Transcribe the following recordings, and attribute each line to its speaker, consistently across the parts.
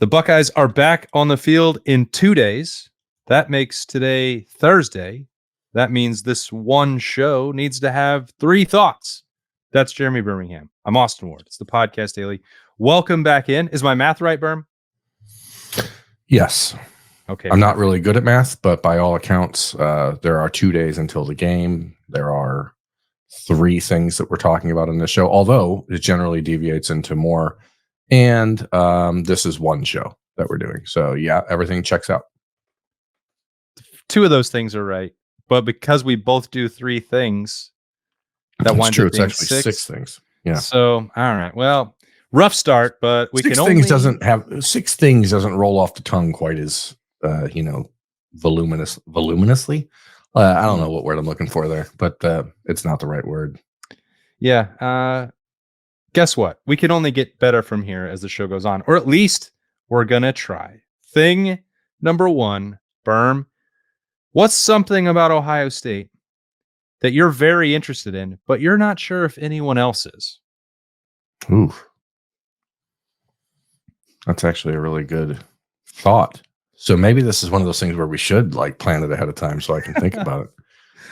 Speaker 1: The Buckeyes are back on the field in 2 days. That makes today Thursday. That means this one show needs to have 3 thoughts. That's Jeremy Birmingham. I'm Austin Ward. It's the Podcast Daily. Welcome back in. Is my math right, Berm?
Speaker 2: Yes.
Speaker 1: Okay.
Speaker 2: I'm not really good at math, but by all accounts, there are 2 days until the game. There are 3 things that we're talking about in this show, although it generally deviates into more. And this is one show that we're doing. So, yeah, everything checks out.
Speaker 1: 2 of those things are right. But because we both do 3 things, that winds up being
Speaker 2: It's actually 6 things. Yeah.
Speaker 1: So, all right. Well, rough start, but we can only...
Speaker 2: 6 things doesn't roll off the tongue quite as, voluminously. I don't know what word I'm looking for there, but it's not the right word.
Speaker 1: Yeah. Guess what? We can only get better from here as the show goes on, or at least we're going to try. Thing number 1, Berm. What's something about Ohio State that you're very interested in, but you're not sure if anyone else is?
Speaker 2: Ooh. That's actually a really good thought. So maybe this is one of those things where we should plan it ahead of time so I can think about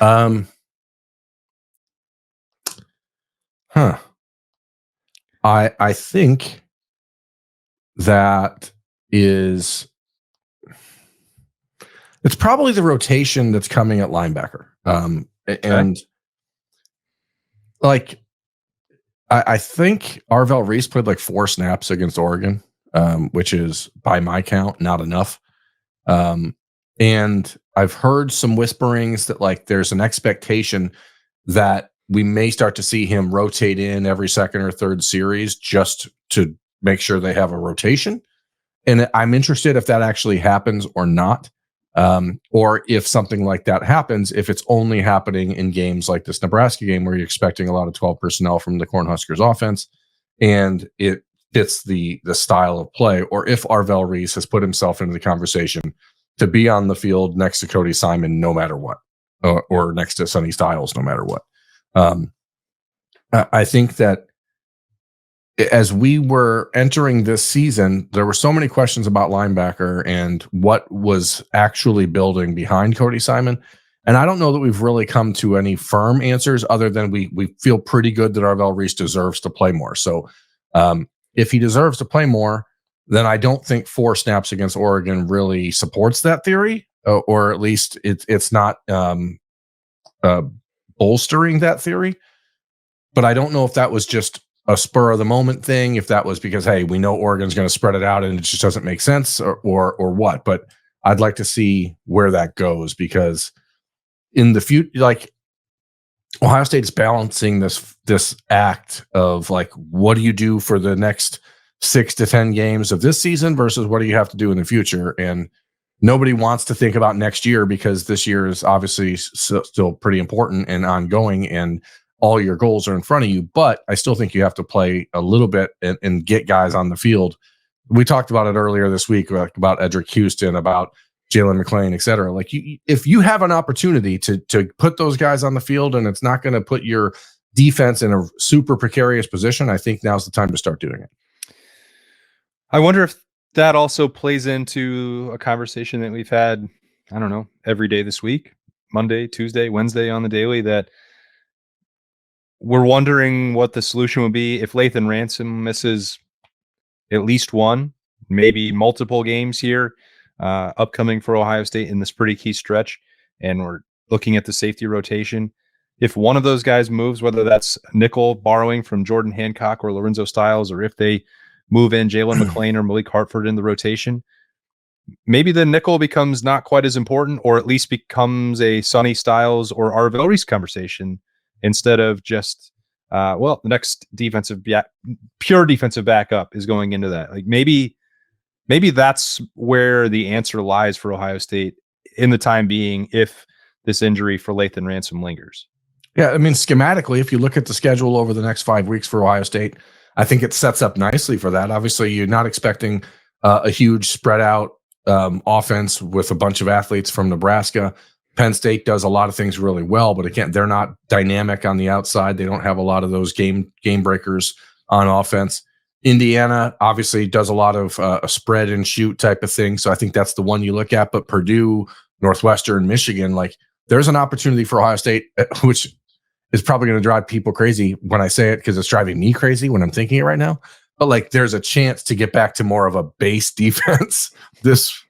Speaker 2: it. I think that it's probably the rotation that's coming at linebacker. And I think Arvell Reese played 4 snaps against Oregon, which is by my count not enough. And I've heard some whisperings that there's an expectation that we may start to see him rotate in every second or third series just to make sure they have a rotation. And I'm interested if that actually happens or not. Or if something like that happens, if it's only happening in games like this Nebraska game where you're expecting a lot of 12 personnel from the Cornhuskers offense and it fits the style of play, or if Arvell Reese has put himself into the conversation to be on the field next to Cody Simon no matter what, or next to Sonny Styles no matter what. I think that as we were entering this season, there were so many questions about linebacker and what was actually building behind Cody Simon. And I don't know that we've really come to any firm answers other than we feel pretty good that Arvell Reese deserves to play more. So if he deserves to play more, then I don't think 4 snaps against Oregon really supports that theory, or at least it's not bolstering that theory. But I don't know if that was just a spur of the moment thing, if that was because, hey, we know Oregon's going to spread it out and it just doesn't make sense, or what. But I'd like to see where that goes, because in the future, Ohio State is balancing this act of what do you do for the next 6 to 10 games of this season versus what do you have to do in the future? And nobody wants to think about next year because this year is obviously still pretty important and ongoing, and all your goals are in front of you. But I still think you have to play a little bit and get guys on the field. We talked about it earlier this week, about Edric Houston, about Jalen McClain, et cetera. If you have an opportunity to put those guys on the field and it's not going to put your defense in a super precarious position, I think now's the time to start doing it.
Speaker 1: I wonder if that also plays into a conversation that we've had, I don't know, every day this week, Monday, Tuesday, Wednesday on the daily, that we're wondering what the solution would be if Lathan Ransom misses at least one, maybe multiple games here upcoming for Ohio State in this pretty key stretch. And we're looking at the safety rotation. If one of those guys moves, whether that's nickel borrowing from Jordan Hancock or Lorenzo Styles, or if they move in Jalen McClain or Malik Hartford in the rotation, maybe the nickel becomes not quite as important, or at least becomes a Sonny Styles or Arvell Reese conversation instead of just, the next pure defensive backup is going into that. Maybe that's where the answer lies for Ohio State in the time being, if this injury for Lathan Ransom lingers.
Speaker 2: Yeah, I mean, schematically, if you look at the schedule over the next 5 weeks for Ohio State, I think it sets up nicely for that. Obviously, you're not expecting a huge spread out offense with a bunch of athletes from Nebraska. Penn State does a lot of things really well, but again, they're not dynamic on the outside. They don't have a lot of those game breakers on offense. Indiana obviously does a lot of a spread and shoot type of thing. So I think that's the one you look at. But Purdue, Northwestern, Michigan, like there's an opportunity for Ohio State, which is probably going to drive people crazy when I say it, because it's driving me crazy when I'm thinking it right now. But like there's a chance to get back to more of a base defense this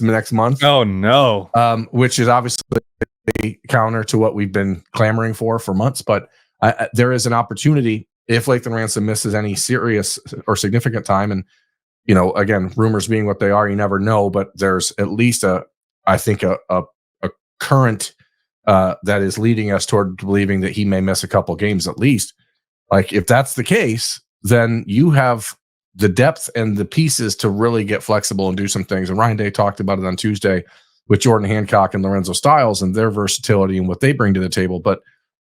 Speaker 2: next month.
Speaker 1: Oh, no.
Speaker 2: Which is obviously counter to what we've been clamoring for months. But there is an opportunity if Lathan Ransom misses any serious or significant time. And, you know, again, rumors being what they are, you never know. But there's at least I think a current that is leading us toward believing that he may miss a couple games at least. Like if that's the case, then you have the depth and the pieces to really get flexible and do some things. And Ryan Day talked about it on Tuesday with Jordan Hancock and Lorenzo Styles and their versatility and what they bring to the table. But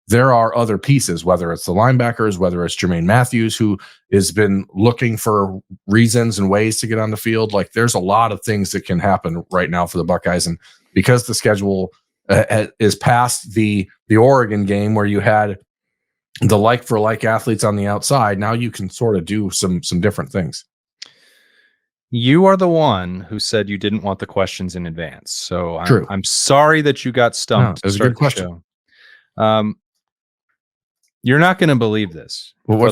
Speaker 2: there are other pieces, whether it's the linebackers, whether it's Jermaine Matthews, who has been looking for reasons and ways to get on the field. Like there's a lot of things that can happen right now for the Buckeyes. And because the schedule is past the Oregon game where you had the like for like athletes on the outside, now you can sort of do some different things.
Speaker 1: You are the one who said you didn't want the questions in advance. So I'm sorry that you got stumped.
Speaker 2: No, it was a good question.
Speaker 1: You're not going to believe this.
Speaker 2: Well,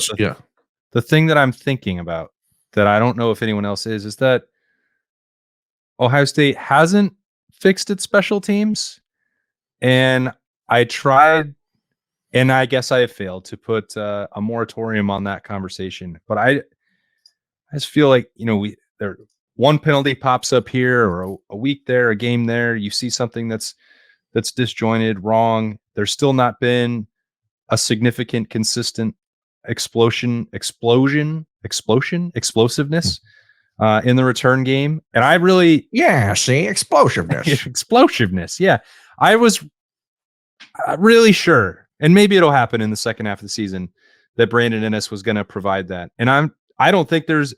Speaker 1: the thing that I'm thinking about that I don't know if anyone else is that Ohio State hasn't fixed its special teams. And I tried, and I guess I have failed to put a moratorium on that conversation. But I just feel like, you know, there one penalty pops up here or a week there, a game there. You see something that's disjointed, wrong. There's still not been a significant, consistent explosiveness in the return game. And I really,
Speaker 2: explosiveness.
Speaker 1: Explosiveness. Yeah. I was really sure, and maybe it'll happen in the second half of the season, that Brandon Ennis was going to provide that. And I don't think there's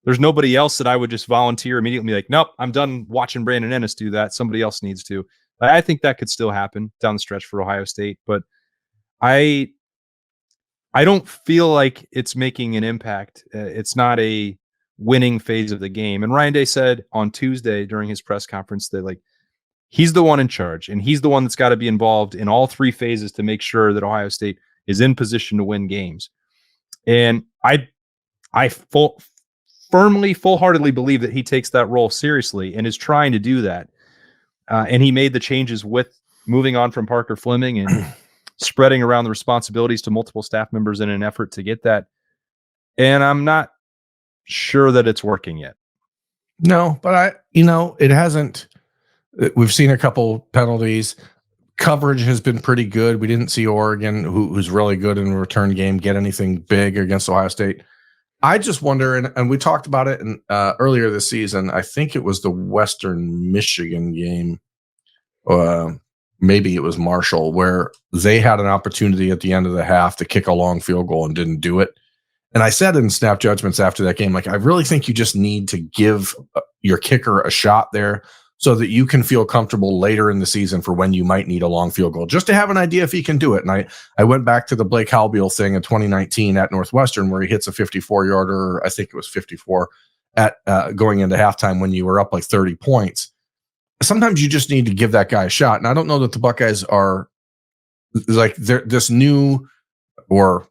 Speaker 1: nobody else that I would just volunteer immediately, be like, nope, I'm done watching Brandon Ennis do that. Somebody else needs to. I think that could still happen down the stretch for Ohio State, but I don't feel like it's making an impact. It's not a winning phase of the game. And Ryan Day said on Tuesday during his press conference that like he's the one in charge and he's the one that's got to be involved in all three phases to make sure that Ohio State is in position to win games. And I firmly, full-heartedly believe that he takes that role seriously and is trying to do that. And he made the changes with moving on from Parker Fleming and spreading around the responsibilities to multiple staff members in an effort to get that. And I'm not sure that it's working yet.
Speaker 2: No, but it hasn't. We've seen a couple penalties. Coverage has been pretty good. We didn't see Oregon, who's really good in a return game, get anything big against Ohio State. I just wonder, and we talked about it earlier this season. I think it was the Western Michigan game. Maybe it was Marshall, where they had an opportunity at the end of the half to kick a long field goal and didn't do it. And I said in snap judgments after that game, like, I really think you just need to give your kicker a shot there so that you can feel comfortable later in the season for when you might need a long field goal, just to have an idea if he can do it. And I went back to the Blake Halbeal thing in 2019 at Northwestern, where he hits a 54-yarder, I think it was 54, at going into halftime when you were up like 30 points. Sometimes you just need to give that guy a shot. And I don't know that the Buckeyes are like this new or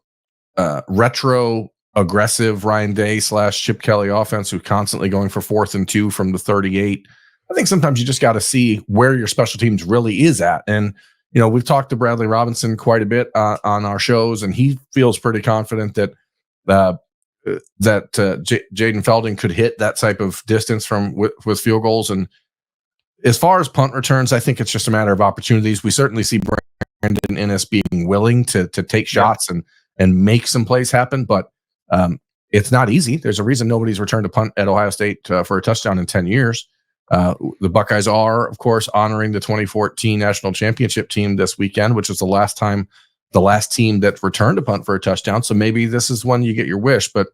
Speaker 2: retro aggressive Ryan Day / Chip Kelly offense who's constantly going for 4th and 2 from the 38. I think sometimes you just got to see where your special teams really is at. And, you know, we've talked to Bradley Robinson quite a bit on our shows, and he feels pretty confident that Jaden Felding could hit that type of distance with field goals. And as far as punt returns, I think it's just a matter of opportunities. We certainly see Brandon Ennis being willing to take shots and make some plays happen, but it's not easy. There's a reason nobody's returned a punt at Ohio State for a touchdown in 10 years. The Buckeyes are, of course, honoring the 2014 national championship team this weekend, which was the last team that returned a punt for a touchdown. So maybe this is when you get your wish. But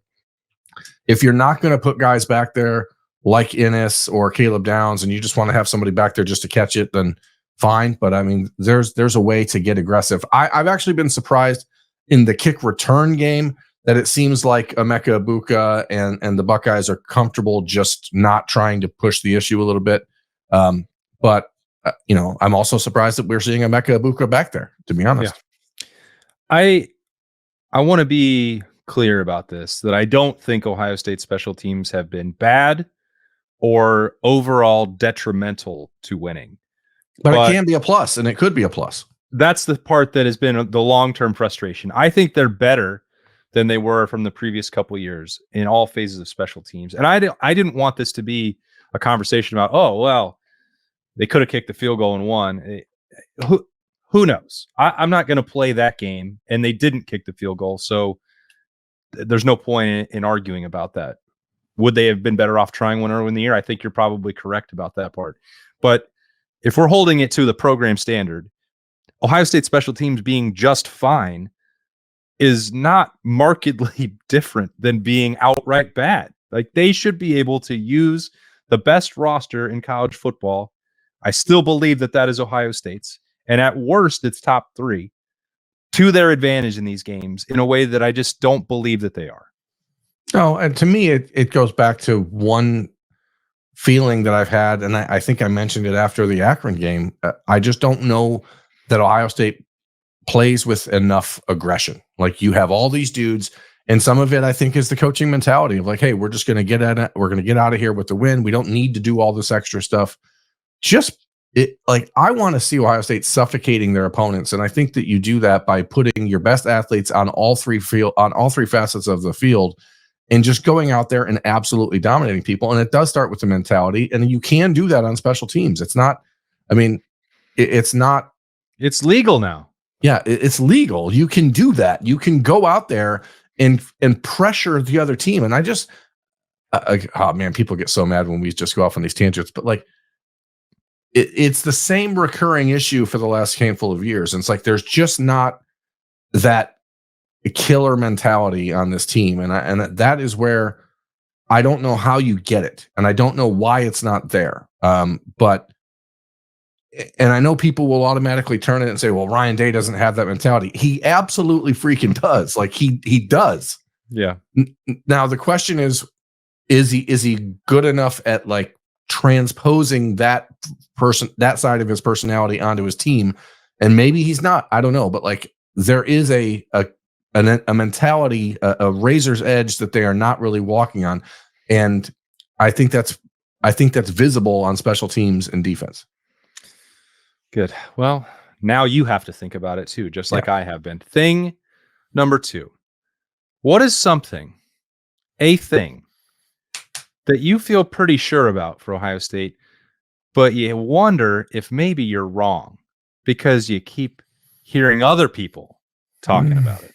Speaker 2: if you're not going to put guys back there like Ennis or Caleb Downs, and you just want to have somebody back there just to catch it, then fine. But I mean, there's a way to get aggressive. I've actually been surprised in the kick return game that it seems like Emeka Egbuka and the Buckeyes are comfortable just not trying to push the issue a little bit. But I'm also surprised that we're seeing Emeka Egbuka back there, to be honest.
Speaker 1: Yeah. I want to be clear about this, that I don't think Ohio State special teams have been bad or overall detrimental to winning.
Speaker 2: But it can be a plus, and it could be a plus.
Speaker 1: That's the part that has been the long-term frustration. I think they're better than they were from the previous couple of years in all phases of special teams. And I didn't want this to be a conversation about, oh, well, they could have kicked the field goal and won. Who knows? I'm not going to play that game, and they didn't kick the field goal. So there's no point in arguing about that. Would they have been better off trying one early in the year? I think you're probably correct about that part. But if we're holding it to the program standard, Ohio State special teams being just fine is not markedly different than being outright bad. Like, they should be able to use the best roster in college football. I still believe that is Ohio State's. And at worst, it's top 3 to their advantage in these games in a way that I just don't believe that they are.
Speaker 2: No, and to me, it goes back to one feeling that I've had, and I think I mentioned it after the Akron game. I just don't know that Ohio State plays with enough aggression. Like, you have all these dudes, and some of it I think is the coaching mentality of like, hey, we're just going to get at it. We're going to get out of here with the win. We don't need to do all this extra stuff. I want to see Ohio State suffocating their opponents, and I think that you do that by putting your best athletes on all three facets of the field, and just going out there and absolutely dominating people. And it does start with the mentality, and you can do that on special teams. It's not, it's not.
Speaker 1: It's legal now.
Speaker 2: Yeah, it's legal. You can do that. You can go out there and pressure the other team. And I just, oh man, people get so mad when we just go off on these tangents. But like, it's the same recurring issue for the last handful of years. And it's like there's just not that killer mentality on this team, and that is where I don't know how you get it, and I don't know why it's not there. But I know people will automatically turn it and say, "Well, Ryan Day doesn't have that mentality." He absolutely freaking does. Like he does.
Speaker 1: Yeah.
Speaker 2: Now the question is he good enough at like transposing that side of his personality onto his team? And maybe he's not. I don't know, but like there is a mentality, a razor's edge that they are not really walking on, and I think that's visible on special teams and defense.
Speaker 1: Good. Well, now you have to think about it too, just like I have been. Thing number 2. What is a thing that you feel pretty sure about for Ohio State, but you wonder if maybe you're wrong because you keep hearing other people talking about it?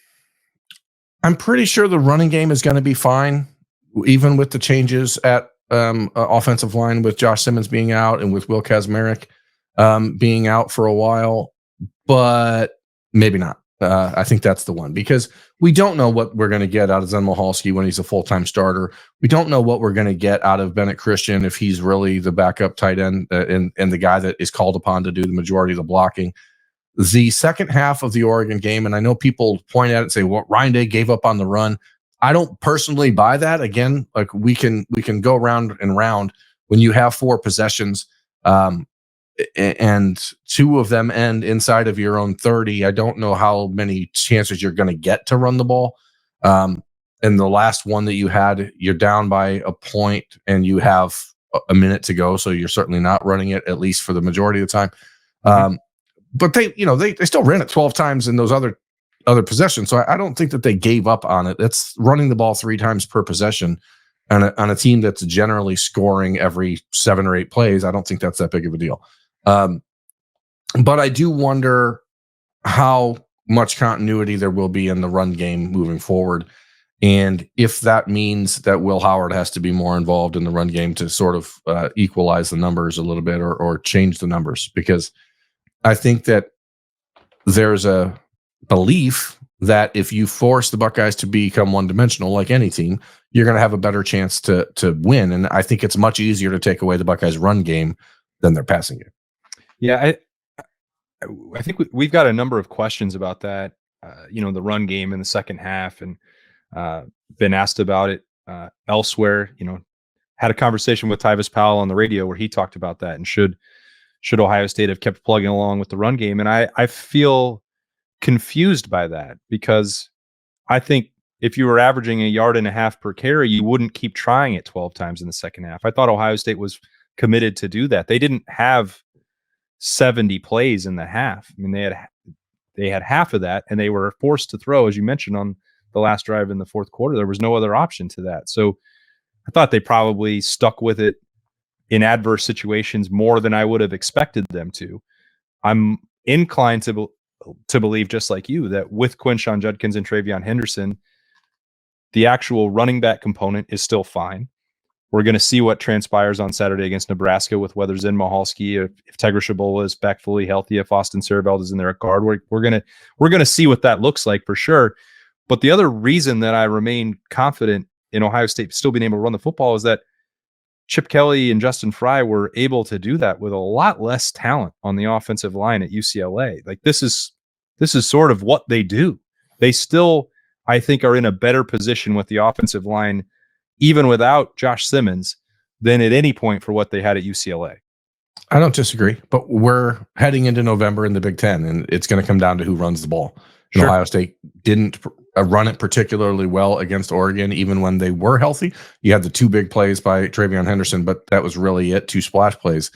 Speaker 2: I'm pretty sure the running game is going to be fine, even with the changes at offensive line, with Josh Simmons being out and with Will Kazmarek being out for a while, but maybe not. I think that's the one, because we don't know what we're going to get out of Zen Michalski when he's a full-time starter. We don't know what we're going to get out of Bennett Christian if he's really the backup tight end and the guy that is called upon to do the majority of the blocking. The second half of the Oregon game, and I know people point at it and say, well, Ryan Day gave up on the run. I don't personally buy that. Again, like we can go round and round when you have 4 possessions, and 2 of them end inside of your own 30. I don't know how many chances you're going to get to run the ball. And the last one that you had, you're down by a point and you have a minute to go. So you're certainly not running it, at least for the majority of the time. But they still ran it 12 times in those other possessions. So I don't think that they gave up on it. It's running the ball 3 times per possession on a team that's generally scoring every 7 or 8 plays. I don't think that's that big of a deal. But I do wonder how much continuity there will be in the run game moving forward. And if that means that Will Howard has to be more involved in the run game to sort of equalize the numbers a little bit or change the numbers, because I think that there's a belief that if you force the Buckeyes to become one-dimensional, like any team, you're going to have a better chance to win. And I think it's much easier to take away the Buckeyes' run game than their passing game.
Speaker 1: Yeah, I think we've got a number of questions about that. The run game in the second half, and Been asked about it elsewhere. Had a conversation with Tyvis Powell on the radio where he talked about that, and should Ohio State have kept plugging along with the run game? And I feel confused by that, because I think if you were averaging 1.5 yards per carry, you wouldn't keep trying it 12 times in the second half. I thought Ohio State was committed to do that. They didn't have 70 plays in the half. I mean, they had half of that, and they were forced to throw, as you mentioned, on the last drive in the fourth quarter. There was no other option to that. So I thought they probably stuck with it in adverse situations more than I would have expected them to. I'm inclined to believe, just like you, that with Quinshon Judkins and TreVeyon Henderson, the actual running back component is still fine. We're going to see what transpires on Saturday against Nebraska with whether Zen Mahalski, if Tegra Shabola is back fully healthy, if Austin Serveld is in there at guard. We're going to see what that looks like for sure. But the other reason that I remain confident in Ohio State still being able to run the football is that Chip Kelly and Justin Fry were able to do that with a lot less talent on the offensive line at UCLA. Like, this is sort of what they do. They still, I think, are in a better position with the offensive line, even without Josh Simmons, than at any point for what they had at UCLA.
Speaker 2: I don't disagree, but we're heading into November in the Big Ten, and it's going to come down to who runs the ball. Sure. Ohio State didn't run it particularly well against Oregon, even when they were healthy. You had the 2 big plays by TreVeyon Henderson, but that was really it, 2 splash plays.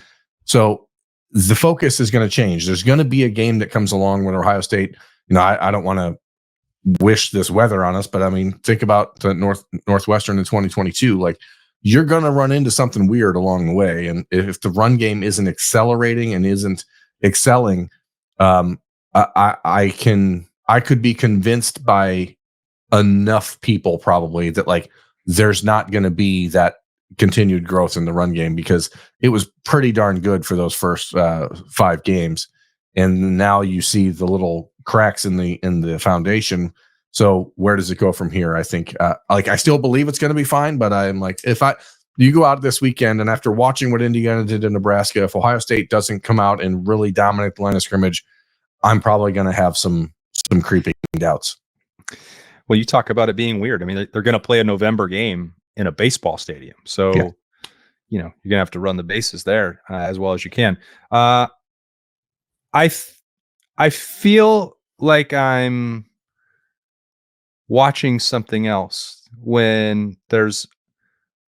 Speaker 2: So the focus is going to change. There's going to be a game that comes along when Ohio State, I don't want to wish this weather on us, but I mean, think about the Northwestern in 2022. Like, you're going to run into something weird along the way. And if the run game isn't accelerating and isn't excelling, I could be convinced by enough people probably that, like, there's not going to be that continued growth in the run game, because it was pretty darn good for those first 5 games. And now you see the little cracks in the foundation. So where does it go from here? I think, I still believe it's going to be fine, but I'm like, you go out this weekend, and after watching what Indiana did in Nebraska, if Ohio State doesn't come out and really dominate the line of scrimmage, I'm probably going to have some creeping doubts.
Speaker 1: Well, you talk about it being weird. I mean, they're going to play a November game in a baseball stadium. So, yeah, you're going to have to run the bases there as well as you can. I feel like I'm watching something else when there's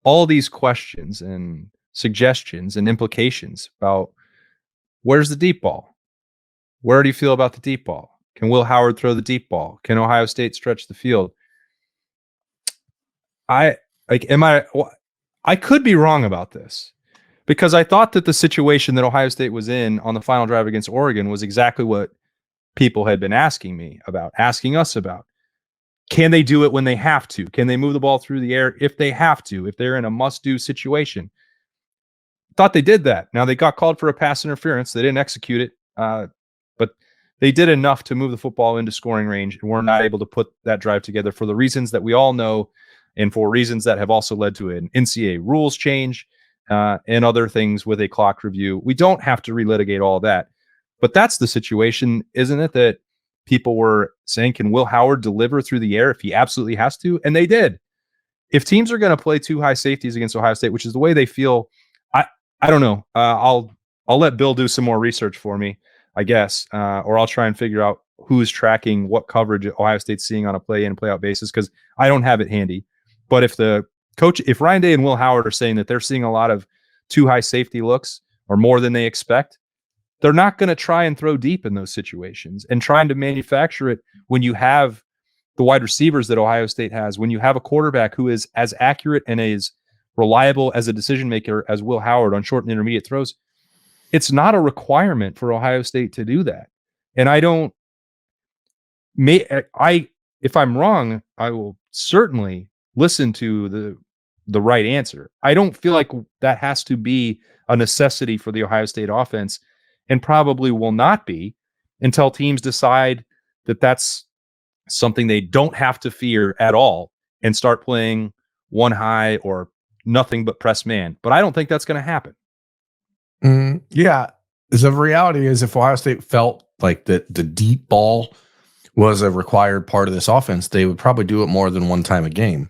Speaker 1: all these questions and suggestions and implications about where's the deep ball? Where do you feel about the deep ball? Can Will Howard throw the deep ball? Can Ohio State stretch the field? I could be wrong about this, because I thought that the situation that Ohio State was in on the final drive against Oregon was exactly what people had been asking us about. Can they do it when they have to? Can they move the ball through the air if they have to, if they're in a must-do situation? Thought they did that. Now, they got called for a pass interference. They didn't execute it, but they did enough to move the football into scoring range, and were not able to put that drive together for the reasons that we all know, and for reasons that have also led to an NCAA rules change and other things with a clock review. We don't have to relitigate all that, but that's the situation, isn't it? That people were saying, can Will Howard deliver through the air if he absolutely has to? And they did. If teams are going to play 2 high safeties against Ohio State, which is the way they feel, I don't know. I'll let Bill do some more research for me, I guess, or I'll try and figure out who's tracking what coverage Ohio State's seeing on a play in, play out basis, because I don't have it handy. But if Ryan Day and Will Howard are saying that they're seeing a lot of 2 high safety looks or more than they expect, they're not going to try and throw deep in those situations, and trying to manufacture it when you have the wide receivers that Ohio State has, when you have a quarterback who is as accurate and as reliable as a decision maker as Will Howard on short and intermediate throws. It's not a requirement for Ohio State to do that. And if I'm wrong, I will certainly listen to the right answer. I don't feel like that has to be a necessity for the Ohio State offense, and probably will not be until teams decide that that's something they don't have to fear at all and start playing one high or nothing but press man. But I don't think that's going to happen.
Speaker 2: Yeah. The reality is, if Ohio State felt like the deep ball was a required part of this offense, they would probably do it more than one time a game,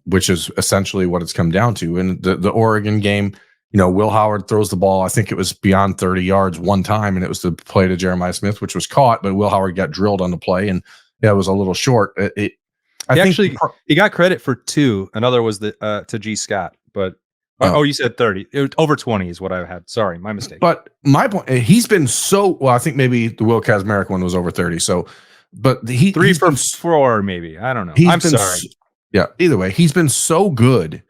Speaker 2: which is essentially what it's come down to. And the Oregon game, Will Howard throws the ball. I think it was beyond 30 yards one time, and it was the play to Jeremiah Smith, which was caught, but Will Howard got drilled on the play, and it was a little short.
Speaker 1: He got credit for 2. Another was to G. Scott, but you said 30. It was over 20 is what I had. Sorry, my mistake.
Speaker 2: But my point, he's been so well. I think maybe the Will Kazmarek one was over 30. So, but
Speaker 1: 3 for 4, maybe. I don't know. I'm sorry.
Speaker 2: Either way, he's been so good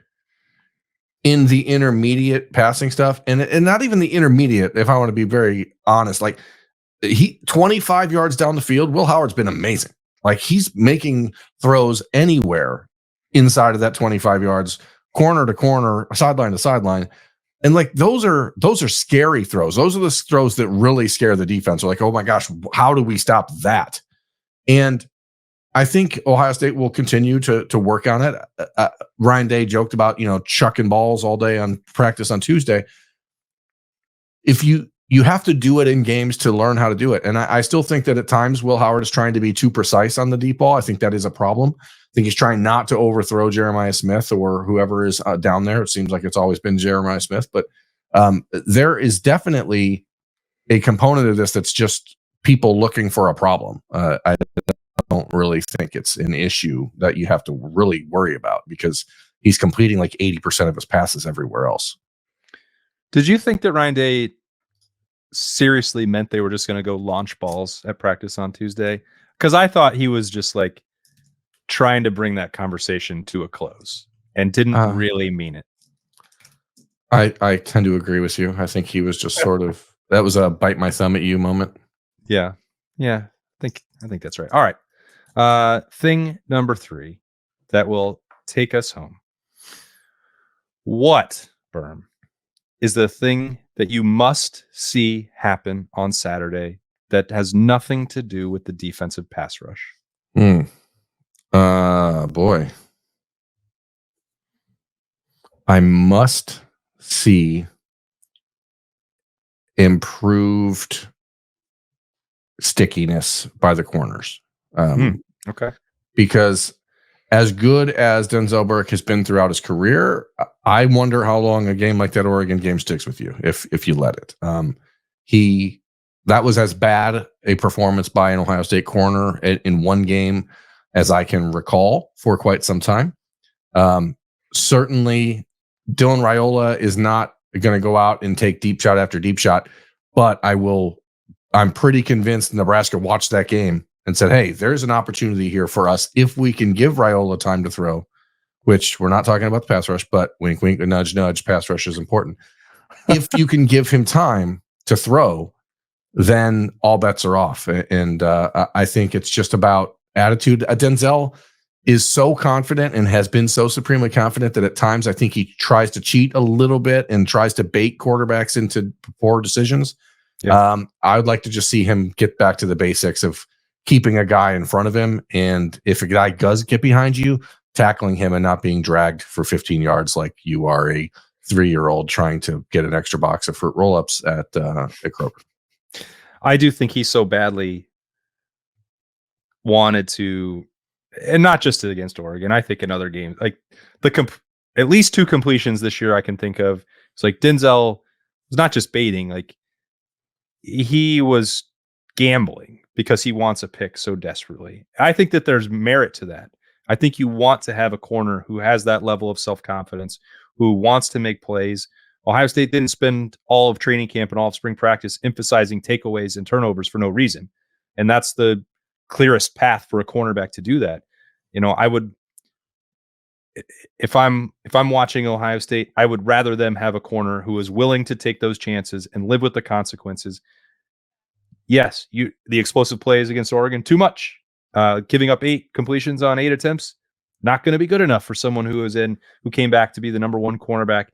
Speaker 2: in the intermediate passing stuff, and not even the intermediate. If I want to be very honest, like 25 yards down the field, Will Howard's been amazing. Like he's making throws anywhere inside of that 25 yards, corner to corner, sideline to sideline. And like those are scary throws. Those are the throws that really scare the defense. They're like, oh my gosh, how do we stop that? And I think Ohio State will continue to work on it. Ryan Day joked about, chucking balls all day on practice on Tuesday. If you have to do it in games to learn how to do it. And I still think that at times Will Howard is trying to be too precise on the deep ball. I think that is a problem. I think he's trying not to overthrow Jeremiah Smith or whoever is down there. It seems like it's always been Jeremiah Smith, but there is definitely a component of this that's just people looking for a problem. I don't really think it's an issue that you have to really worry about because he's completing like 80% of his passes everywhere else.
Speaker 1: Did you think that Ryan Day seriously meant they were just going to go launch balls at practice on Tuesday? Because I thought he was just like trying to bring that conversation to a close and didn't really mean it.
Speaker 2: I tend to agree with you. I think he was just sort of, that was a bite my thumb at you moment.
Speaker 1: Yeah. I think that's right. All right. Thing number 3 that will take us home. What, Berm, is the thing that you must see happen on Saturday that has nothing to do with the defensive pass rush?
Speaker 2: Boy. I must see improved stickiness by the corners.
Speaker 1: Okay.
Speaker 2: Because as good as Denzel Burke has been throughout his career, I wonder how long a game like that Oregon game sticks with you if you let it. That was as bad a performance by an Ohio State corner in one game as I can recall for quite some time. Certainly, Dylan Raiola is not going to go out and take deep shot after deep shot, but I'm pretty convinced Nebraska watched that game and said, hey, there's an opportunity here for us if we can give Raiola time to throw, which we're not talking about the pass rush, but wink, wink, nudge, nudge, pass rush is important. If you can give him time to throw, then all bets are off. And I think it's just about attitude. Denzel is so confident and has been so supremely confident that at times I think he tries to cheat a little bit and tries to bait quarterbacks into poor decisions. Yeah. I would like to just see him get back to the basics of keeping a guy in front of him. And if a guy does get behind you, tackling him and not being dragged for 15 yards like you are a 3-year-old trying to get an extra box of fruit roll-ups at Kroger.
Speaker 1: I do think he so badly wanted to, and not just against Oregon. I think in other games, like at least 2 completions this year I can think of. It's like Denzel was not just baiting, like he was gambling because he wants a pick so desperately. I think that there's merit to that. I think you want to have a corner who has that level of self-confidence, who wants to make plays. Ohio State didn't spend all of training camp and all of spring practice emphasizing takeaways and turnovers for no reason. And that's the clearest path for a cornerback to do that. I would, if I'm watching Ohio State, I would rather them have a corner who is willing to take those chances and live with the consequences. Yes, the explosive plays against Oregon, too much. Giving up 8 completions on 8 attempts, not going to be good enough for someone who came back to be the number 1 cornerback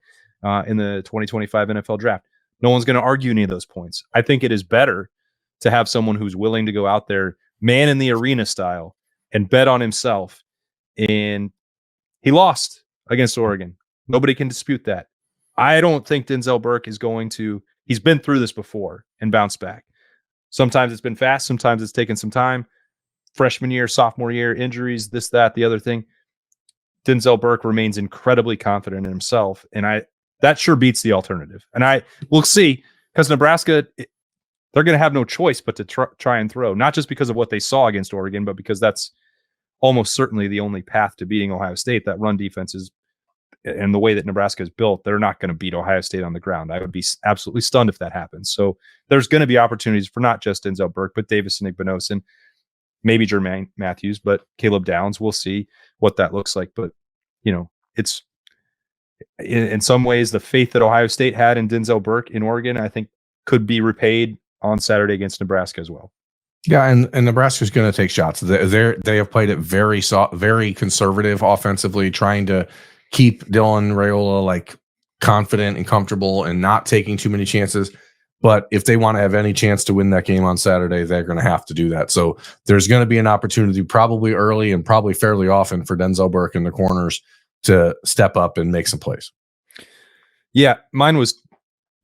Speaker 1: in the 2025 NFL draft. No one's going to argue any of those points. I think it is better to have someone who's willing to go out there, man in the arena style, and bet on himself. And he lost against Oregon. Nobody can dispute that. I don't think Denzel Burke is going to, he's been through this before and bounce back. Sometimes it's been fast. Sometimes it's taken some time. freshman year, sophomore year, injuries, this, that, the other thing. Denzel Burke remains incredibly confident in himself, and that sure beats the alternative. And we'll see, because Nebraska, they're going to have no choice but to try and throw, not just because of what they saw against Oregon, but because that's almost certainly the only path to beating Ohio State. That run defense is, and the way that Nebraska is built, they're not going to beat Ohio State on the ground. I would be absolutely stunned if that happens. So there's going to be opportunities for not just Denzel Burke, but Davis Igbenos and maybe Jermaine Matthews, but Caleb Downs. We'll see what that looks like. But, it's in some ways the faith that Ohio State had in Denzel Burke in Oregon, I think could be repaid on Saturday against Nebraska as well.
Speaker 2: Yeah, and Nebraska's going to take shots. They have played it very conservative offensively, trying to keep Dylan Raiola like confident and comfortable and not taking too many chances. But if they want to have any chance to win that game on Saturday, they're going to have to do that. So there's going to be an opportunity probably early and probably fairly often for Denzel Burke in the corners to step up and make some plays.
Speaker 1: Yeah, mine was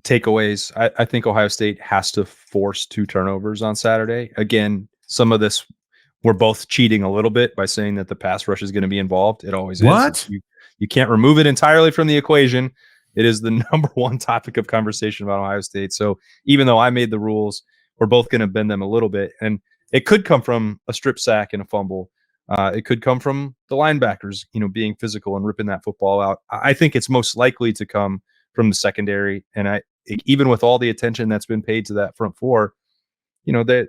Speaker 1: takeaways. I think Ohio State has to force 2 turnovers on Saturday. Again, some of this, we're both cheating a little bit by saying that the pass rush is going to be involved. It always is. You can't remove it entirely from the equation. It is the number one topic of conversation about Ohio State. So even though I made the rules, we're both going to bend them a little bit. And it could come from a strip sack and a fumble. It could come from the linebackers, being physical and ripping that football out. I think it's most likely to come from the secondary. And even with all the attention that's been paid to that front four, that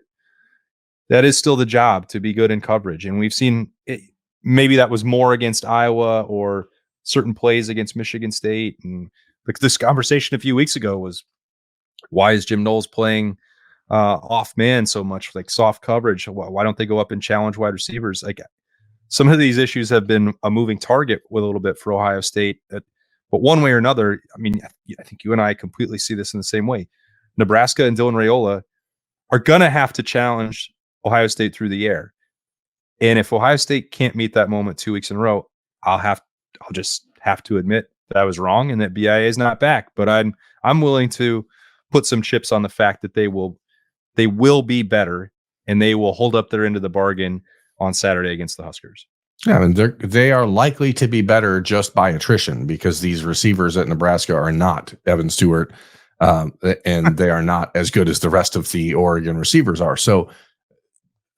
Speaker 1: is still the job, to be good in coverage. And we've seen it, maybe that was more against Iowa or certain plays against Michigan State. And this conversation a few weeks ago was, why is Jim Knowles playing off man so much, like soft coverage? Why don't they go up and challenge wide receivers? Like, some of these issues have been a moving target with a little bit for Ohio State. But one way or another, I mean, I think you and I completely see this in the same way. Nebraska and Dylan Raiola are going to have to challenge Ohio State through the air. And if Ohio State can't meet that moment 2 weeks in a row, I'll just have to admit that I was wrong and that BIA is not back. But I'm willing to put some chips on the fact that they will be better and they will hold up their end of the bargain on Saturday against the Huskers.
Speaker 2: Yeah, and they are likely to be better just by attrition, because these receivers at Nebraska are not Evan Stewart, and they are not as good as the rest of the Oregon receivers are. So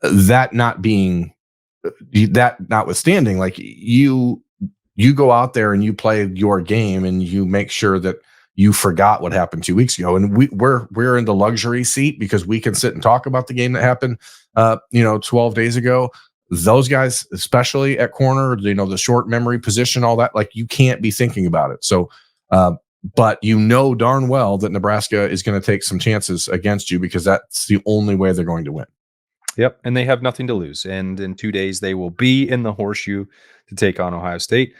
Speaker 2: that notwithstanding, like you go out there and you play your game and you make sure that you forgot what happened 2 weeks ago. And we're in the luxury seat because we can sit and talk about the game that happened 12 days ago. Those guys, especially at corner, the short memory position, all that, like, you can't be thinking about it. So, but darn well that Nebraska is going to take some chances against you, because that's the only way they're going to win.
Speaker 1: Yep, and they have nothing to lose. And in 2 days, they will be in the Horseshoe to take on Ohio State.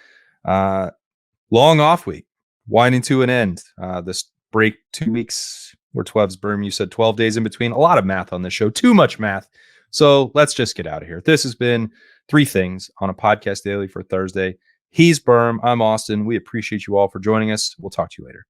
Speaker 1: Long off week, winding to an end. This break 2 weeks, we're 12s, Berm. You said 12 days in between. A lot of math on this show, too much math. So let's just get out of here. This has been 3 Things on a Podcast Daily for Thursday. He's Berm. I'm Austin. We appreciate you all for joining us. We'll talk to you later.